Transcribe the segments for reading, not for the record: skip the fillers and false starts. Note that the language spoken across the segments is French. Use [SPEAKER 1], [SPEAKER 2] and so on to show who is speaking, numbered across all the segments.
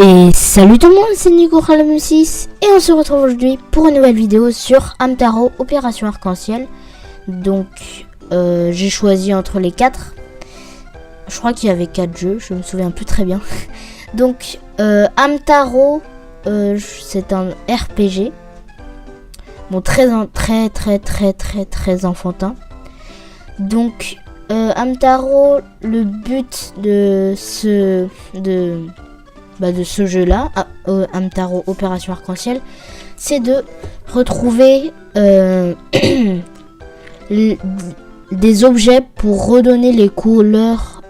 [SPEAKER 1] Et salut tout le monde, c'est Nico6 et on se retrouve aujourd'hui pour une nouvelle vidéo sur Hamtaro Opération Arc-en-Ciel. Donc j'ai choisi entre les 4. Je crois qu'il y avait 4 jeux, je me souviens plus très bien. Donc Hamtaro, c'est un RPG. Bon, très enfantin. Donc Hamtaro, le but de ce jeu-là, Hamtaro Opération Arc-en-Ciel, c'est de retrouver des objets pour redonner les couleurs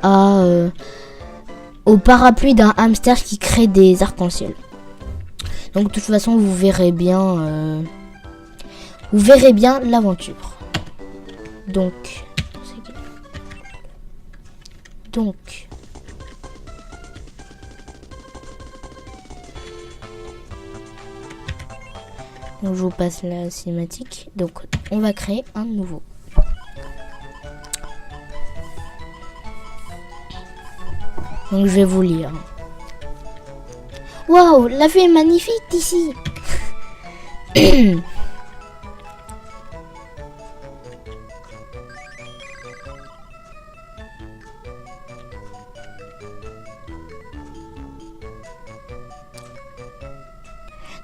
[SPEAKER 1] au parapluie d'un hamster qui crée des arcs-en-ciel. Donc de toute façon, vous verrez bien l'aventure. Donc je vous passe la cinématique. Donc on va créer un nouveau. Donc je vais vous lire. Waouh, la vue est magnifique d'ici.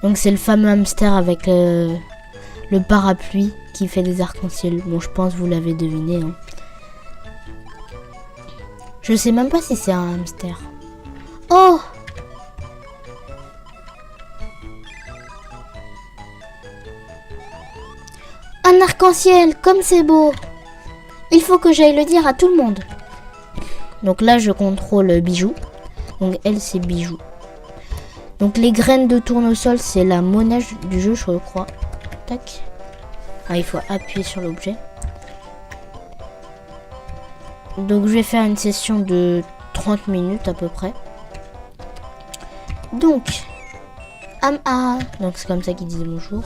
[SPEAKER 1] Donc c'est le fameux hamster avec le parapluie qui fait des arcs-en-ciel. Bon, je pense que vous l'avez deviné. Hein. Je sais même pas si c'est un hamster. Oh! Un arc-en-ciel, comme c'est beau! Il faut que j'aille le dire à tout le monde. Donc là, je contrôle Bijou. Donc elle, c'est Bijou. Donc les graines de tournesol, c'est la monnaie du jeu, je crois. Tac. Ah, il faut appuyer sur l'objet. Donc je vais faire une session de 30 minutes à peu près. Donc, donc c'est comme ça qu'ils disent bonjour.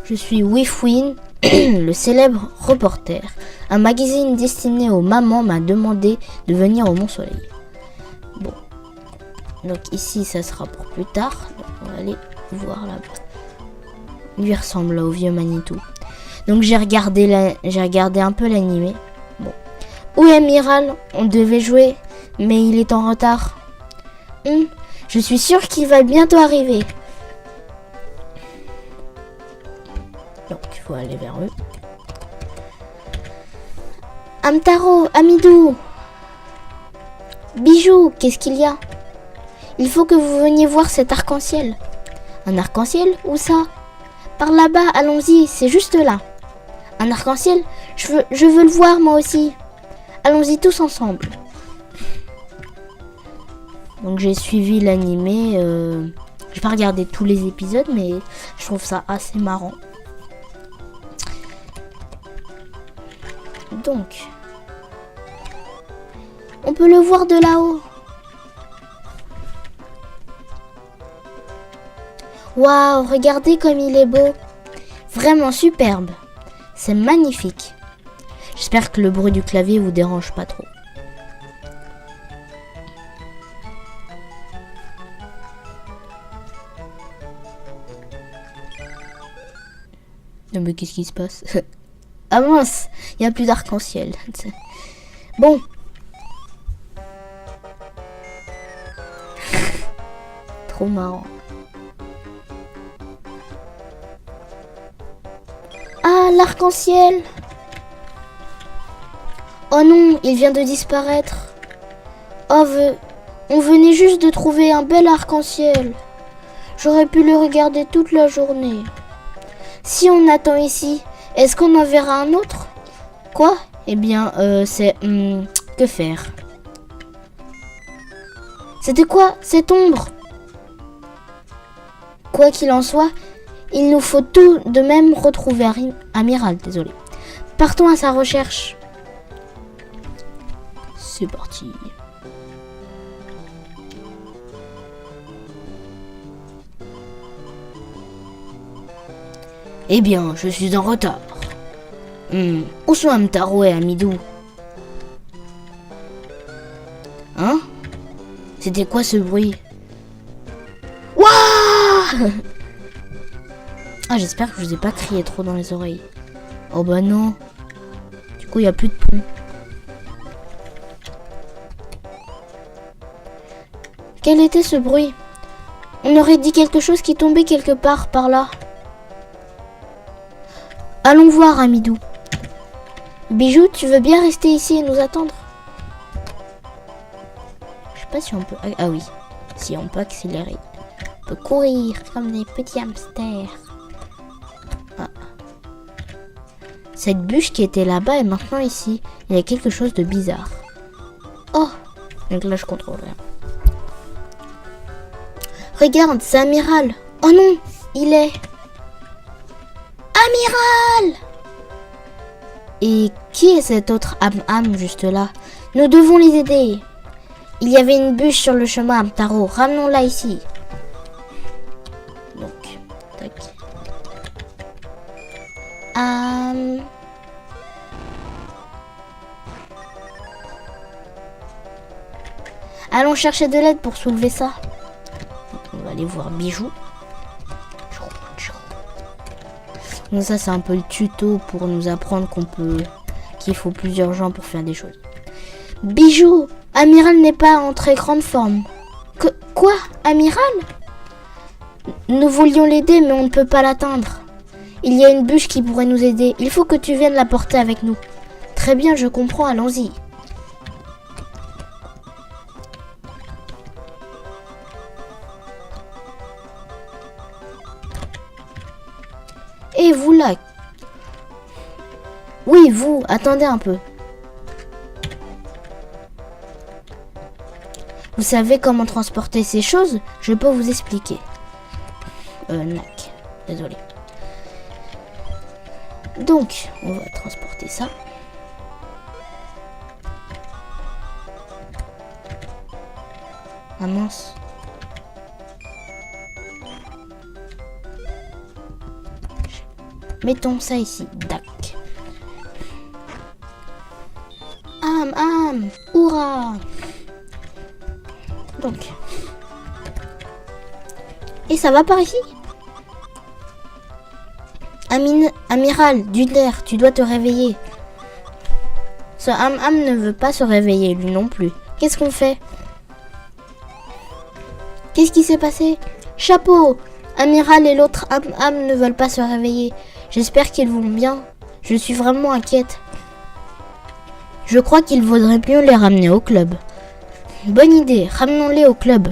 [SPEAKER 1] Je suis Wifwin, le célèbre reporter. Un magazine destiné aux mamans m'a demandé de venir au Mont Soleil. Bon. Donc ici, ça sera pour plus tard. Donc, on va aller voir là-bas. Lui ressemble là au vieux Manitou. Donc j'ai regardé un peu l'animé. Bon. Où est Miral? On devait jouer, mais il est en retard. Je suis sûre qu'il va bientôt arriver. Donc il faut aller vers eux. Hamtaro, Amidou, Bijou, qu'est-ce qu'il y a? Il faut que vous veniez voir cet arc-en-ciel. Un arc-en-ciel? Où ça? Par là-bas, allons-y, c'est juste là. Un arc-en-ciel? Je veux le voir moi aussi. Allons-y tous ensemble. Donc j'ai suivi l'animé. J'ai pas regardé tous les épisodes, mais je trouve ça assez marrant. Donc, on peut le voir de là-haut. Waouh, regardez comme il est beau. Vraiment superbe. C'est magnifique. J'espère que le bruit du clavier vous dérange pas trop. Non mais qu'est-ce qui se passe? Ah mince, il n'y a plus d'arc-en-ciel. Bon. Trop marrant. Ah, l'arc-en-ciel! Oh non, il vient de disparaître. Oh, on venait juste de trouver un bel arc-en-ciel. J'aurais pu le regarder toute la journée. Si on attend ici, est-ce qu'on en verra un autre? Quoi? Eh bien, c'est... que faire? C'était quoi, cette ombre? Quoi qu'il en soit, il nous faut tout de même retrouver Amiral, désolé. Partons à sa recherche. C'est parti. Eh bien, je suis en retard. Où sont Hamtaro et Amidou? Hein? C'était quoi ce bruit? Ah, j'espère que je vous ai pas crié trop dans les oreilles. Oh bah non. Du coup, il n'y a plus de pont. Quel était ce bruit? On aurait dit quelque chose qui tombait quelque part par là. Allons voir, Amidou. Bijou, tu veux bien rester ici et nous attendre? Je sais pas si on peut... Ah oui, si on peut accélérer. On peut courir comme des petits hamsters. Ah. Cette bûche qui était là-bas est maintenant ici. Il y a quelque chose de bizarre. Oh! Donc là, je contrôle rien. Regarde, c'est Amiral. Oh non, il est... Amiral! Et qui est cet autre Am juste là? Nous devons les aider. Il y avait une bûche sur le chemin Amtaro. Ramenons-la ici. Donc, tac. Allons chercher de l'aide pour soulever ça. On va aller voir Bijou. Donc ça c'est un peu le tuto pour nous apprendre qu'il faut plusieurs gens pour faire des choses. Bijou, Amiral n'est pas en très grande forme. Quoi? Amiral? Nous voulions l'aider mais on ne peut pas l'atteindre. Il y a une bûche qui pourrait nous aider. Il faut que tu viennes la porter avec nous. Très bien, je comprends, allons-y. Et vous là? Oui, vous, attendez un peu. Vous savez comment transporter ces choses? Je peux vous expliquer. Nac. Désolé. Donc, on va transporter ça. Ah mince. Mettons ça ici. Dac. Hourra. Donc. Et ça va par ici? Amiral, Dunder, tu dois te réveiller. Ce ne veut pas se réveiller, lui non plus. Qu'est-ce qu'on fait? Qu'est-ce qui s'est passé? Chapeau! Amiral et l'autre ne veulent pas se réveiller. J'espère qu'ils vont bien. Je suis vraiment inquiète. Je crois qu'il vaudrait mieux les ramener au club. Bonne idée, ramenons-les au club.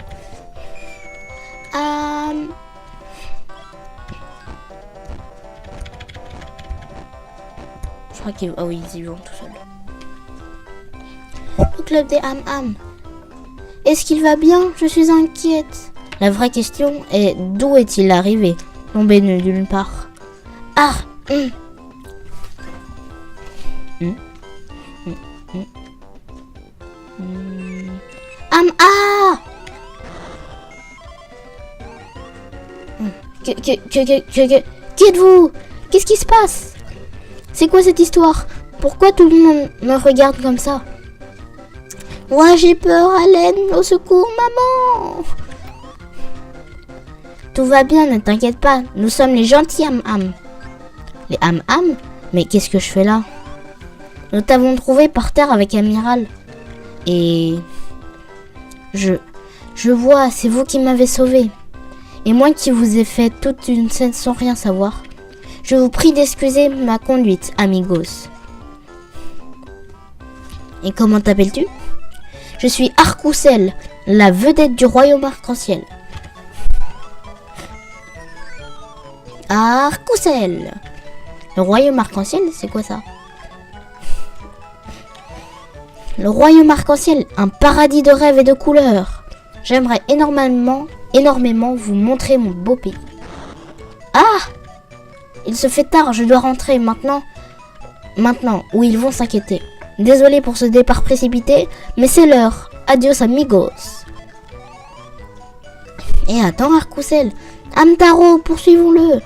[SPEAKER 1] Je crois qu'ils... Ah oui, ils y vont tout seuls. Au club des Est-ce qu'il va bien? Je suis inquiète. La vraie question est d'où est-il arrivé? Tombé de nulle part. Ah! Qui êtes-vous? Qu'est-ce qui se passe? C'est quoi cette histoire? Pourquoi tout le monde me regarde comme ça? Moi j'ai peur, Allen, au secours, maman! Tout va bien, ne t'inquiète pas, nous sommes les gentils Les Mais qu'est-ce que je fais là? Nous t'avons trouvé par terre avec Amiral. Et... Je vois, c'est vous qui m'avez sauvé. Et moi qui vous ai fait toute une scène sans rien savoir. Je vous prie d'excuser ma conduite, amigos. Et comment t'appelles-tu? Je suis Arc-en-Ciel, la vedette du royaume arc-en-ciel. Arc-en-Ciel. Le royaume arc-en-ciel, c'est quoi ça? Le royaume arc-en-ciel, un paradis de rêves et de couleurs. J'aimerais énormément vous montrer mon beau pays. Ah! Il se fait tard, je dois rentrer maintenant. Ou ils vont s'inquiéter. Désolé pour ce départ précipité, mais c'est l'heure. Adios amigos. Et attends, Arc-en-Ciel. Amtaro, poursuivons-le.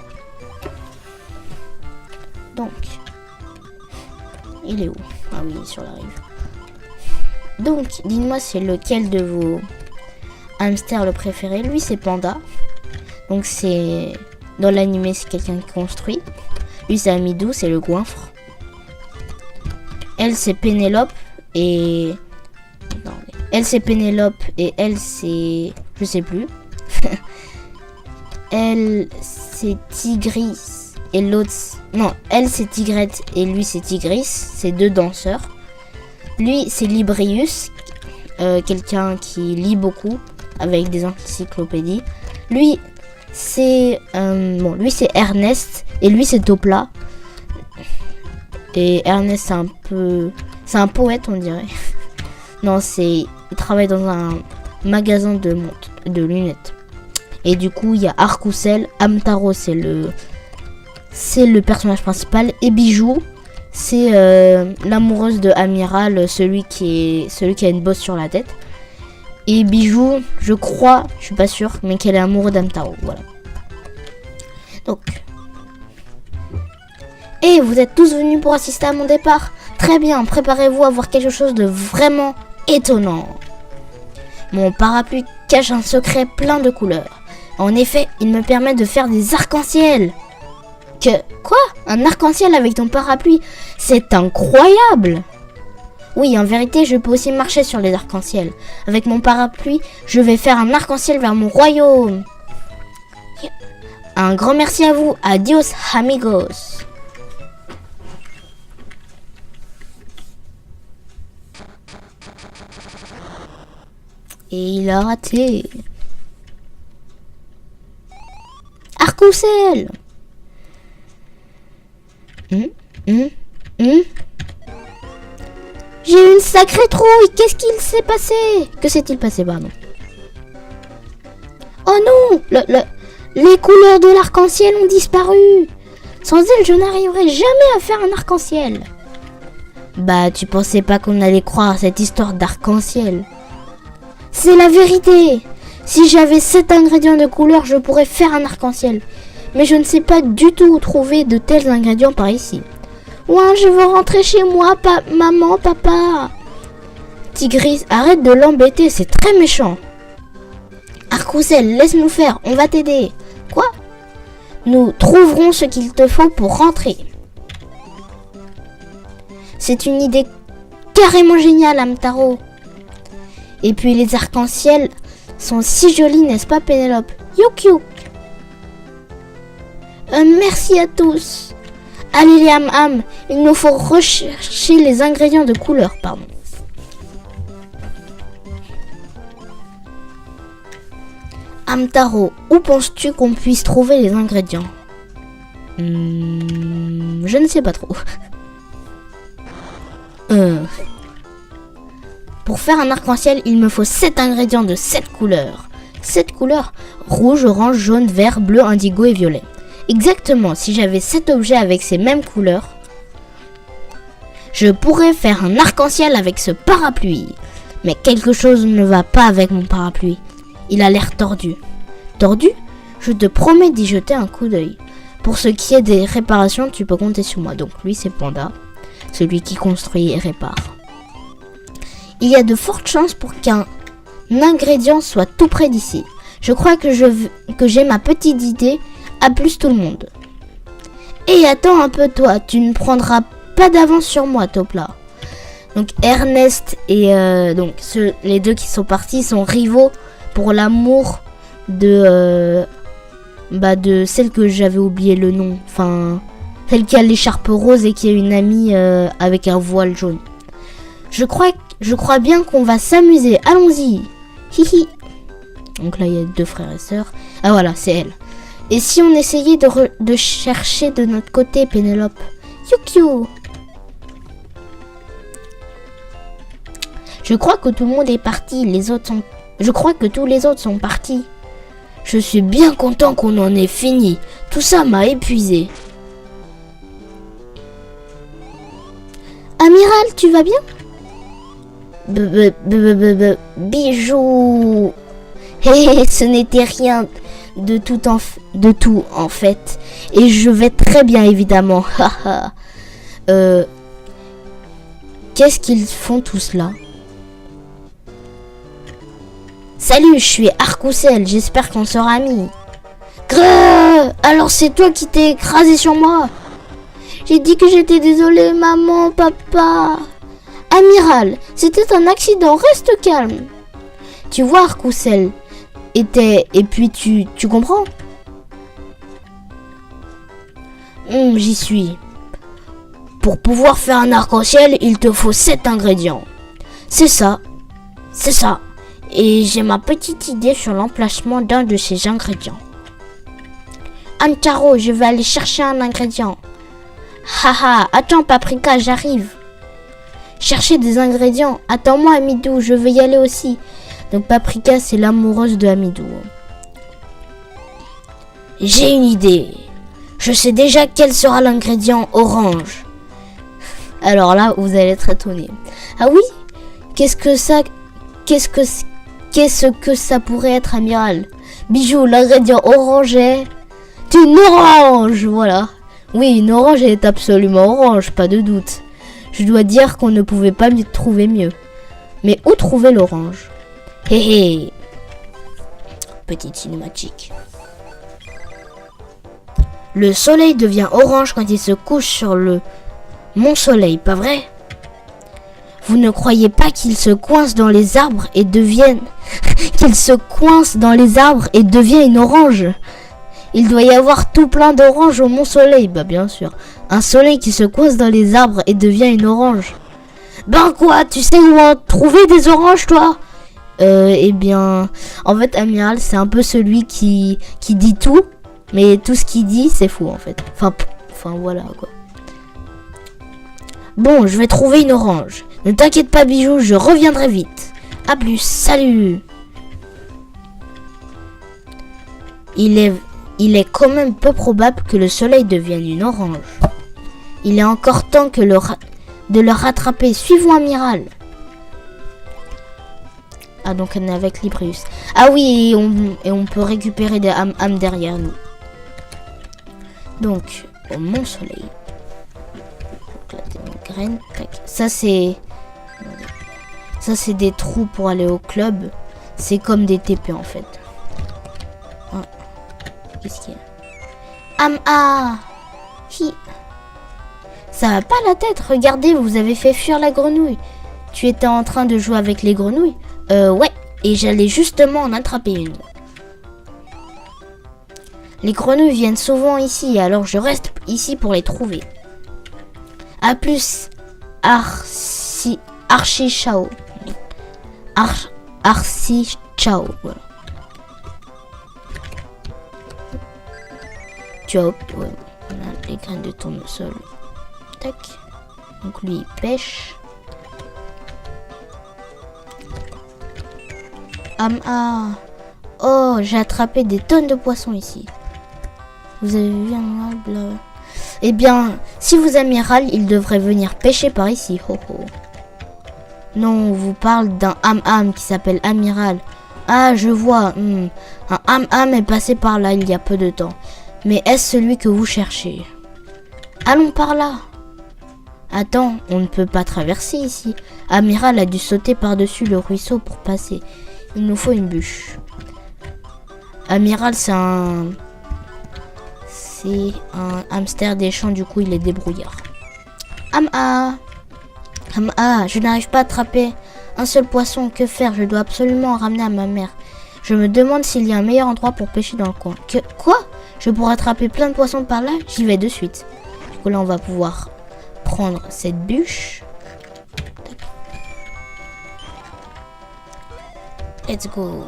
[SPEAKER 1] Donc, il est où? Ah oui, il est sur la rive. Donc, dites-moi c'est lequel de vos hamsters le préféré. Lui, c'est Panda. Donc c'est... Dans l'animé, c'est quelqu'un qui construit. Lui, c'est Amidou, c'est le goinfre. Elle, c'est Pénélope et... Non, elle, c'est Pénélope et elle, c'est... Je sais plus. Elle, c'est Tigris et l'autre... Non, elle, c'est Tigrette et lui, c'est Tigris. C'est deux danseurs. Lui, c'est Librius, quelqu'un qui lit beaucoup avec des encyclopédies. Lui, c'est... lui, c'est Ernest et lui, c'est Topla. Et Ernest, c'est un peu... C'est un poète, on dirait. Non, c'est... Il travaille dans un magasin de lunettes. Et du coup, il y a Arc-ou-Ciel. Hamtaro, c'est le personnage principal. Et Bijou, c'est l'amoureuse de Amiral, celui qui a une bosse sur la tête. Et Bijou, je crois, je suis pas sûre, mais qu'elle est amoureuse d'Hamtaro. Voilà. Donc... Et vous êtes tous venus pour assister à mon départ? Très bien, préparez-vous à voir quelque chose de vraiment étonnant. Mon parapluie cache un secret plein de couleurs. En effet, il me permet de faire des arcs-en-ciel. Quoi? Un arc-en-ciel avec ton parapluie? C'est incroyable! Oui, en vérité, je peux aussi marcher sur les arcs-en-ciel. Avec mon parapluie, je vais faire un arc-en-ciel vers mon royaume. Un grand merci à vous. Adios, amigos. Et il a raté. Arc-ou-ciel. J'ai eu une sacrée trouille. Qu'est-ce qu'il s'est passé? Que s'est-il passé, pardon? Oh non, les couleurs de l'arc-en-ciel ont disparu. Sans elles, je n'arriverai jamais à faire un arc-en-ciel. Bah, tu pensais pas qu'on allait croire à cette histoire d'arc-en-ciel? C'est la vérité. Si j'avais 7 ingrédients de couleur, je pourrais faire un arc-en-ciel. Mais je ne sais pas du tout où trouver de tels ingrédients par ici. Ouais, je veux rentrer chez moi, maman, papa. Tigris, arrête de l'embêter, c'est très méchant. Arc-ou-Ciel, laisse-nous faire, on va t'aider. Quoi? Nous trouverons ce qu'il te faut pour rentrer. C'est une idée carrément géniale, Hamtaro. Et puis les arcs-en-ciel sont si jolis, n'est-ce pas, Pénélope? Youk youk. Merci à tous. Allez les ham-ham, il nous faut rechercher les ingrédients de couleur, pardon. Hamtaro, où penses-tu qu'on puisse trouver les ingrédients? Je ne sais pas trop. Pour faire un arc-en-ciel, il me faut 7 ingrédients de 7 couleurs. 7 couleurs? Rouge, orange, jaune, vert, bleu, indigo et violet. Exactement, si j'avais 7 objets avec ces mêmes couleurs, je pourrais faire un arc-en-ciel avec ce parapluie. Mais quelque chose ne va pas avec mon parapluie. Il a l'air tordu. Tordu? Je te promets d'y jeter un coup d'œil. Pour ce qui est des réparations, tu peux compter sur moi. Donc lui, c'est Panda, celui qui construit et répare. Il y a de fortes chances pour qu'un ingrédient soit tout près d'ici. Je crois que j'ai ma petite idée. À plus tout le monde. Et attends un peu toi, tu ne prendras pas d'avance sur moi, Topla. Donc Ernest et les deux qui sont partis sont rivaux pour l'amour de celle que j'avais oublié le nom. Enfin, celle qui a l'écharpe rose et qui a une amie avec un voile jaune. Je crois bien qu'on va s'amuser. Allons-y. Hihi. Donc là il y a 2 frères et sœurs. Ah voilà, c'est elle. Et si on essayait de chercher de notre côté, Pénélope? Youk. Je crois que tout le monde est parti. Je crois que tous les autres sont partis. Je suis bien content qu'on en ait fini. Tout ça m'a épuisé. Amiral, tu vas bien? Bijou. Hé, ce n'était rien de tout en fait. Et je vais très bien, évidemment. Qu'est-ce qu'ils font tous là? Salut, je suis Arc-ou-Ciel, j'espère qu'on sera amis. Grrr, alors c'est toi qui t'es écrasé sur moi. J'ai dit que j'étais désolée, maman, papa. Amiral, c'était un accident, reste calme. Tu vois, Arc-ou-Ciel était... Et puis tu comprends? J'y suis. Pour pouvoir faire un arc-en-ciel, il te faut 7 ingrédients. C'est ça. C'est ça. Et j'ai ma petite idée sur l'emplacement d'un de ces ingrédients. Antaro, je vais aller chercher un ingrédient. Haha, attends Paprika, j'arrive. Chercher des ingrédients. Attends-moi Amidou, je vais y aller aussi. Donc Paprika, c'est l'amoureuse de Amidou. J'ai une idée. Je sais déjà quel sera l'ingrédient orange. Alors là, vous allez être étonné. Ah oui? Qu'est-ce que ça pourrait être, amiral? Bijou, l'ingrédient orange est une orange, voilà. Oui, une orange est absolument orange, pas de doute. Je dois dire qu'on ne pouvait pas trouver mieux. Mais où trouver l'orange? Hé hé. Petite cinématique. Le soleil devient orange quand il se couche sur le mont soleil, pas vrai? Vous ne croyez pas qu'il se coince dans les arbres et devienne... qu'il se coince dans les arbres et devient une orange? Il doit y avoir tout plein d'oranges au mont soleil. Bah bien sûr. Un soleil qui se coince dans les arbres et devient une orange. Ben quoi? Tu sais où en trouver des oranges, toi? Eh bien... En fait, Amiral, c'est un peu celui qui dit tout. Mais tout ce qu'il dit, c'est faux, en fait. Enfin, voilà, quoi. Bon, je vais trouver une orange. Ne t'inquiète pas, Bijou, je reviendrai vite. A plus, salut. Il est quand même peu probable que le soleil devienne une orange. Il est encore temps que de le rattraper. Suivons Amiral. Ah, donc on est avec Librius. Ah oui, et on peut récupérer des âmes derrière nous. Donc, au mont soleil. Donc là, t'as une graine. Tac. Ça, c'est des trous pour aller au club. C'est comme des TP, en fait. Ah. Qu'est-ce qu'il y a? Hi. Ça va pas la tête. Regardez, vous avez fait fuir la grenouille. Tu étais en train de jouer avec les grenouilles? Ouais. Et j'allais justement en attraper une. Les grenouilles viennent souvent ici, alors je reste ici pour les trouver. A plus, Archie Chao. Archie Chao, voilà. Tu as, ouais, on a les graines de tournesol. Tac. Donc lui, il pêche. Oh, j'ai attrapé des tonnes de poissons ici. Vous avez vu un arbre? Eh bien, si vous amiral, il devrait venir pêcher par ici. Ho ho. Non, on vous parle d'un ham qui s'appelle Amiral. Ah, je vois. Un ham est passé par là il y a peu de temps. Mais est-ce celui que vous cherchez? Allons par là. Attends, on ne peut pas traverser ici. Amiral a dû sauter par-dessus le ruisseau pour passer. Il nous faut une bûche. Amiral, c'est un hamster des champs, du coup il est débrouillard. Je n'arrive pas à attraper un seul poisson. Que faire? Je dois absolument en ramener à ma mère. Je me demande s'il y a un meilleur endroit pour pêcher dans le coin. Quoi? Je pourrais attraper plein de poissons par là? J'y vais de suite. Du coup là on va pouvoir prendre cette bûche. Let's go.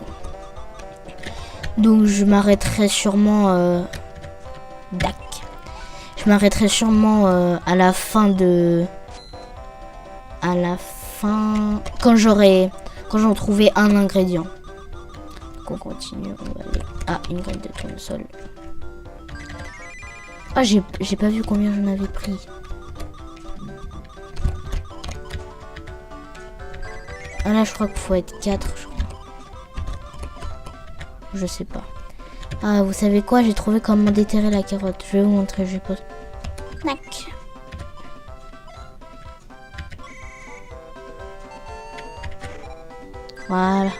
[SPEAKER 1] Donc je m'arrêterai sûrement... Je m'arrêterai sûrement à la fin de... Quand j'en trouvé un ingrédient. Donc on continue, on va aller... Ah, une graine de tournesol. Ah, j'ai pas vu combien j'en avais pris. Ah là, je crois qu'il faut être 4, je crois. Je sais pas. Ah, vous savez quoi? J'ai trouvé comment déterrer la carotte. Je vais vous montrer, je pose. Tac. Voilà.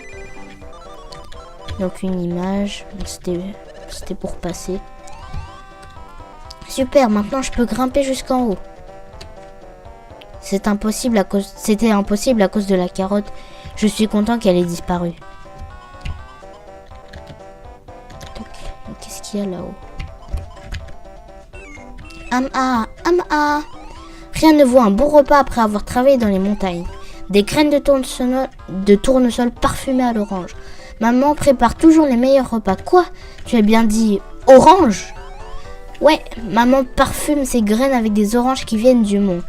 [SPEAKER 1] Donc une image. C'était C'était pour passer. Super, maintenant je peux grimper jusqu'en haut. C'était impossible à cause de la carotte. Je suis content qu'elle ait disparu. Qu'est-ce qu'il y a là-haut? Am-ah. Rien ne vaut un bon repas après avoir travaillé dans les montagnes. Des graines de tournesol parfumées à l'orange. Maman prépare toujours les meilleurs repas. Quoi? Tu as bien dit orange? Ouais, maman parfume ses graines avec des oranges qui viennent du mont.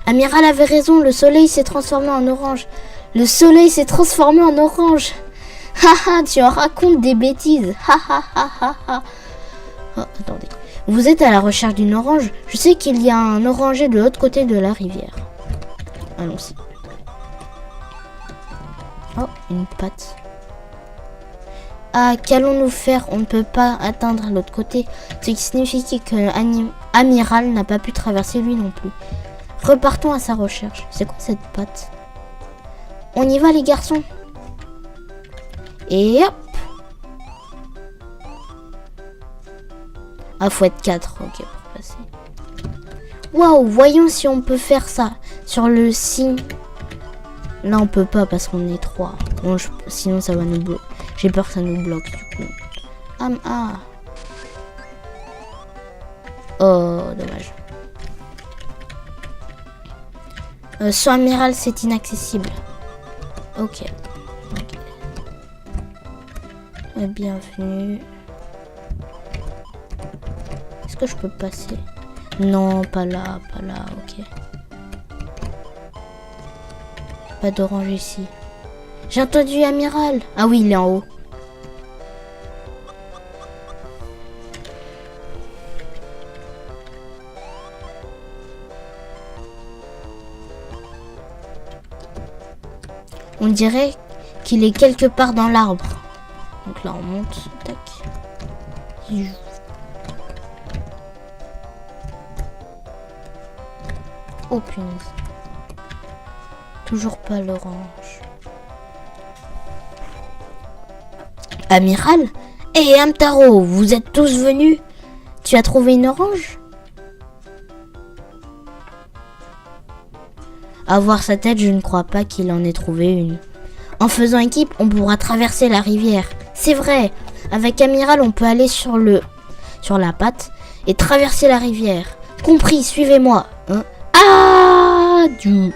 [SPEAKER 1] Amiral avait raison, le soleil s'est transformé en orange. Le soleil s'est transformé en orange. Haha, tu en racontes des bêtises. Haha. Oh, attendez. Vous êtes à la recherche d'une orange? Je sais qu'il y a un oranger de l'autre côté de la rivière. Allons-y. Oh, une patte. Ah, qu'allons-nous faire? On ne peut pas atteindre l'autre côté. Ce qui signifie que Amiral n'a pas pu traverser lui non plus. Repartons à sa recherche. C'est quoi cette patte? On y va les garçons. Et hop. Ah, faut être 4. Ok, pour passer. Waouh, voyons si on peut faire ça. Sur le signe. Là, on peut pas parce qu'on est 3. Bon, sinon, ça va nous bloquer. J'ai peur que ça nous bloque, du coup. Oh, dommage. Soit amiral, c'est inaccessible. Ok. Bienvenue. Est-ce que je peux passer? Non, pas là, ok. Pas d'orange ici. J'ai entendu amiral. Ah oui, il est en haut. On dirait qu'il est quelque part dans l'arbre. Donc là, on monte. Tac. Oh punaise. Toujours pas l'orange. Amiral? Hé, Hamtaro, vous êtes tous venus? Tu as trouvé une orange? À voir sa tête, je ne crois pas qu'il en ait trouvé une. En faisant équipe, on pourra traverser la rivière. C'est vrai. Avec Amiral, on peut aller sur la patte et traverser la rivière. Compris, suivez-moi. Hein? Ah, du.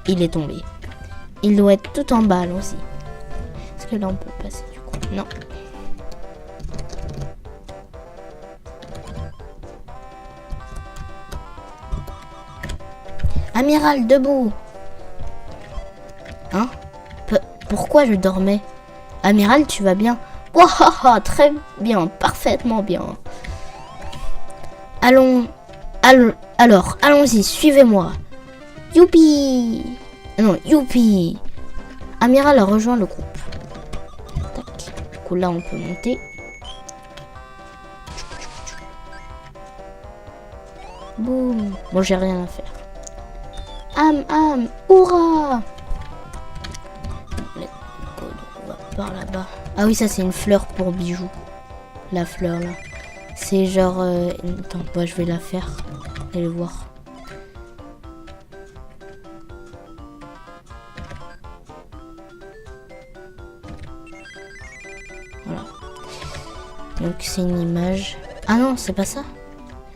[SPEAKER 1] Il est tombé. Il doit être tout en bas, allons-y. Est-ce que là, on peut passer du coup? Non. Amiral, debout. Hein? Pourquoi je dormais? Amiral, tu vas bien? Waouh, très bien, parfaitement bien. Alors, allons-y, suivez-moi. Youpi! Non, youpi! Amiral a rejoint le groupe. Tac. Du coup, là, on peut monter. Boum! Bon, j'ai rien à faire. Hurrah! On va par là-bas. Ah oui, ça c'est une fleur pour bijoux. La fleur là. C'est genre... Attends, moi je vais la faire. Allez voir. Voilà. Donc c'est une image. Ah non, c'est pas ça.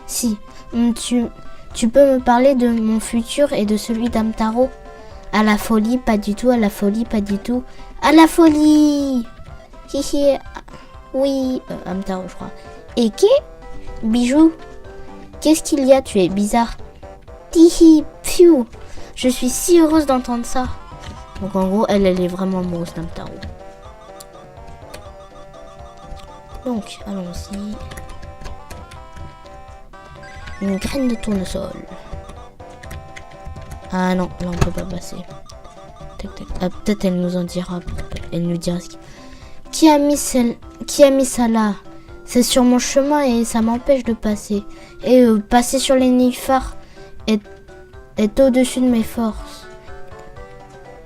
[SPEAKER 1] Si. Tu peux me parler de mon futur et de celui d'Hamtaro? À la folie, pas du tout. À la folie, pas du tout. À la folie! Hihi. Oui, Hamtaro, je crois. Et qui? Bijou? Qu'est-ce qu'il y a? Tu es bizarre. Tihi, pfiou. Je suis si heureuse d'entendre ça. Donc en gros, elle est vraiment amoureuse d'Hamtaro. Donc, allons-y. Une graine de tournesol. Ah non, là on peut pas passer. Tac, tac. Ah, peut-être elle nous en dira. Elle nous dira ce qui a mis ça là? C'est sur mon chemin et ça m'empêche de passer. Et passer sur les nénuphars est au-dessus de mes forces.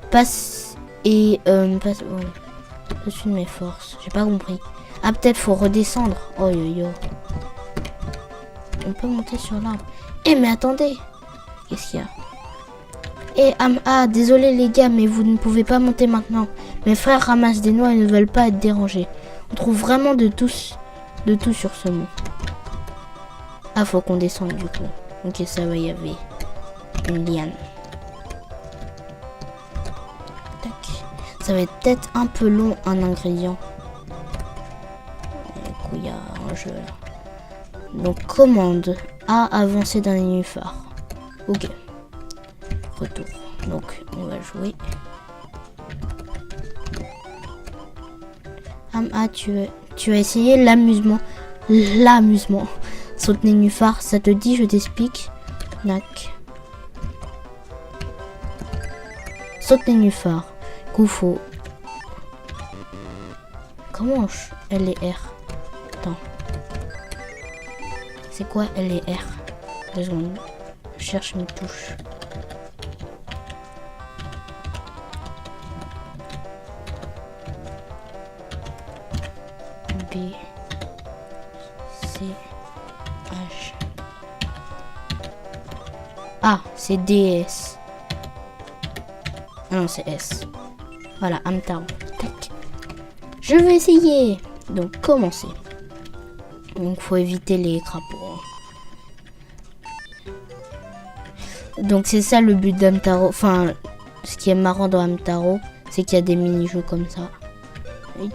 [SPEAKER 1] Passe ouais, au-dessus de mes forces. J'ai pas compris. Ah, peut-être faut redescendre. Oh yo yo. On peut monter sur l'arbre. Eh, mais attendez. Qu'est-ce qu'il y a? Eh, désolé les gars, mais vous ne pouvez pas monter maintenant. Mes frères ramassent des noix et ne veulent pas être dérangés. On trouve vraiment de tout sur ce mont. Ah, faut qu'on descende du coup. Ok, ça va, il y avait une liane. Tac. Ça va être peut-être un peu long, un ingrédient. Du coup, il y a un jeu là. Donc, commande A, avancer d'un nénuphar. Ok. Retour. Donc, on va jouer. Tu as essayé l'amusement. L'amusement. Saute nénuphar, ça te dit, je t'explique. Nac. Saute nénuphar. Coup, comment L et R? Attends. C'est quoi L et R? 2 secondes. Je cherche mes touches. B, C, H. Ah, c'est D, S. Ah non, c'est S. Voilà, Hamtaro. Tac. Je vais essayer. Donc, commencer. Donc, faut éviter les crapauds. Donc, c'est ça le but d'Hamtaro. Enfin, ce qui est marrant dans Hamtaro, c'est qu'il y a des mini-jeux comme ça. Et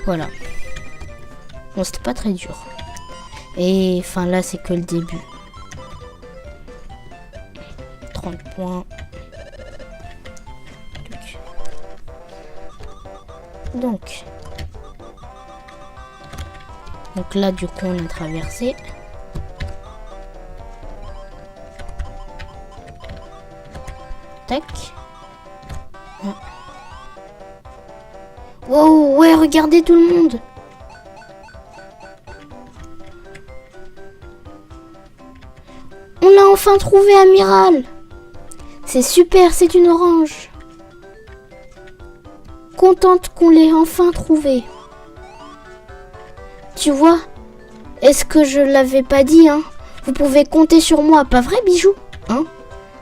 [SPEAKER 1] voilà. Bon, c'était pas très dur. Et enfin là, c'est que le début. 30 points. Donc là, du coup, on a traversé. Tac. Ah. Wow, ouais, regardez tout le monde. On l'a enfin trouvé, Amiral. C'est super, c'est une orange. Contente qu'on l'ait enfin trouvé. Tu vois, est-ce que je l'avais pas dit, hein? Vous pouvez compter sur moi, pas vrai, Bijou? Hein?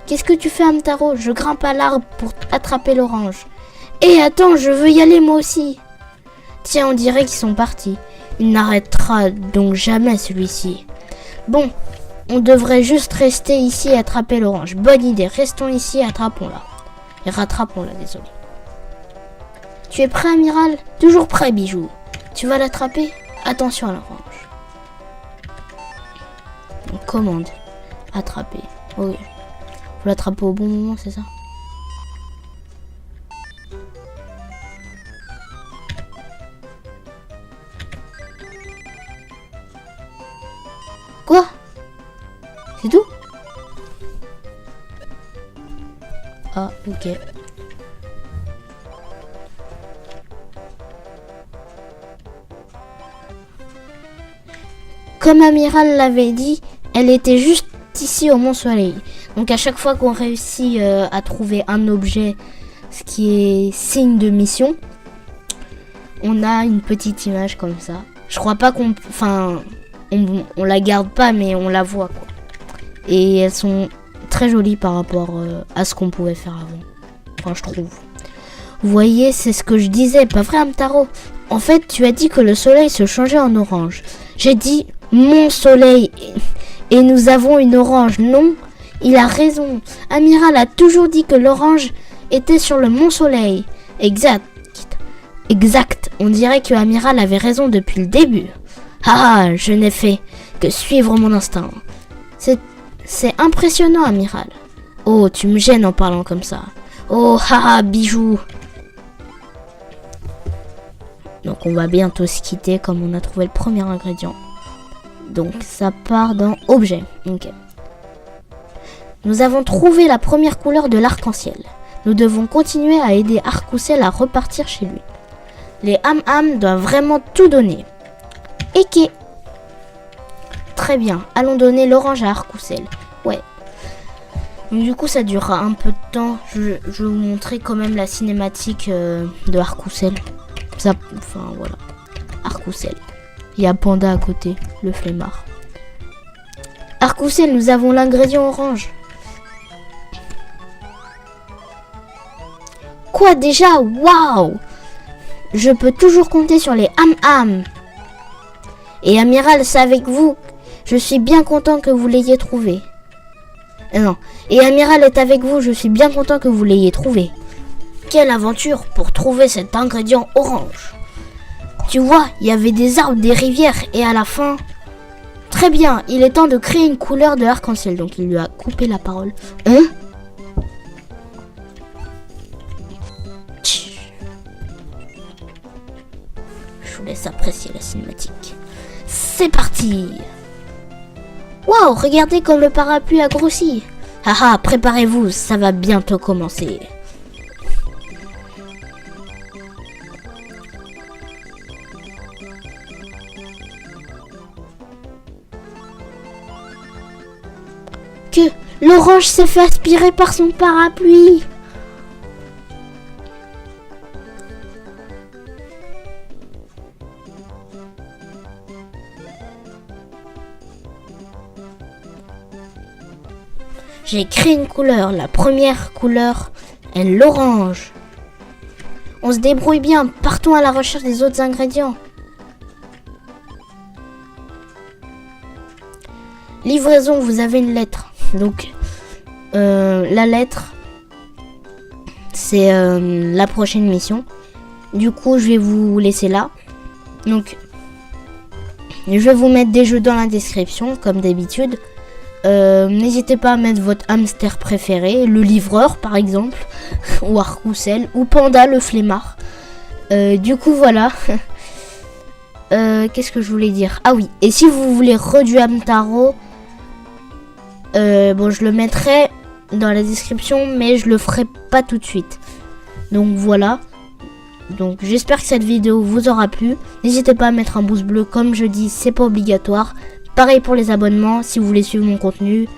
[SPEAKER 1] Qu'est-ce que tu fais, Hamtaro? Je grimpe à l'arbre pour attraper l'orange. Eh, attends, je veux y aller moi aussi. Tiens, on dirait qu'ils sont partis. Il n'arrêtera donc jamais celui-ci. Bon, on devrait juste rester ici et attraper l'orange. Bonne idée, restons ici et attrapons-la. Et rattrapons-la, désolé. Tu es prêt, Amiral? Toujours prêt, Bijou. Tu vas l'attraper? Attention à l'orange. On commande. Attraper. Ok. Faut l'attraper au bon moment, c'est ça? Quoi? C'est tout? Ah, ok. Comme Amiral l'avait dit, elle était juste ici au Mont Soleil. Donc à chaque fois qu'on réussit à trouver un objet, ce qui est signe de mission, on a une petite image comme ça. Je crois pas qu'on... Enfin, on la garde pas, mais on la voit, quoi. Et elles sont très jolies par rapport à ce qu'on pouvait faire avant. Enfin, je trouve. Vous voyez, c'est ce que je disais, pas vrai, Hamtaro? En fait, tu as dit que le soleil se changeait en orange. J'ai dit mon soleil et nous avons une orange. Non, il a raison. Amiral a toujours dit que l'orange était sur le Mont Soleil. Exact. On dirait que Amiral avait raison depuis le début. Ah, je n'ai fait que suivre mon instinct. C'est impressionnant, Amiral. Oh, tu me gênes en parlant comme ça. Oh, haha, Bijou. Donc on va bientôt se quitter comme on a trouvé le premier ingrédient. Donc ça part dans objet. Ok. Nous avons trouvé la première couleur de l'arc-en-ciel. Nous devons continuer à aider Arc-ou-Ciel à repartir chez lui. Les Ham doivent vraiment tout donner. Ok. Très bien, allons donner l'orange à Arc-ou-Ciel. Ouais. Donc, du coup, ça durera un peu de temps. Je vais vous montrer quand même la cinématique de Arc-ou-Ciel. Ça, enfin, voilà. Arc-ou-Ciel. Il y a Panda à côté, le flemmard. Arc-ou-Ciel, nous avons l'ingrédient orange. Quoi déjà? Waouh! Je peux toujours compter sur les ham-ham. Et Amiral, c'est avec vous. Je suis bien content que vous l'ayez trouvé. Non. Et Amiral est avec vous. Je suis bien content que vous l'ayez trouvé. Quelle aventure pour trouver cet ingrédient orange. Tu vois, il y avait des arbres, des rivières et à la fin... Très bien, il est temps de créer une couleur de l'arc-en-ciel. Donc il lui a coupé la parole. Hein? Je vous laisse apprécier la cinématique. C'est parti! Waouh, regardez comme le parapluie a grossi. Haha, préparez-vous, ça va bientôt commencer. Que l'orange s'est fait aspirer par son parapluie. J'ai créé une couleur. La première couleur est l'orange. On se débrouille bien. Partons à la recherche des autres ingrédients. Livraison, vous avez une lettre. Donc, la lettre, c'est la prochaine mission. Du coup, je vais vous laisser là. Donc, je vais vous mettre des jeux dans la description, comme d'habitude. N'hésitez pas à mettre votre hamster préféré, le livreur par exemple, ou Arc-ou-Ciel, ou Panda le flemmard. Du coup voilà. Qu'est-ce que je voulais dire? Ah oui, et si vous voulez du Hamtaro, bon je le mettrai dans la description, mais je le ferai pas tout de suite. Donc voilà. Donc j'espère que cette vidéo vous aura plu. N'hésitez pas à mettre un pouce bleu, comme je dis, c'est pas obligatoire. Pareil pour les abonnements si vous voulez suivre mon contenu.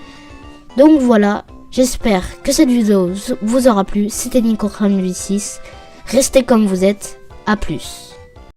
[SPEAKER 1] Donc voilà, j'espère que cette vidéo vous aura plu. C'était Nico 6. Restez comme vous êtes. À plus.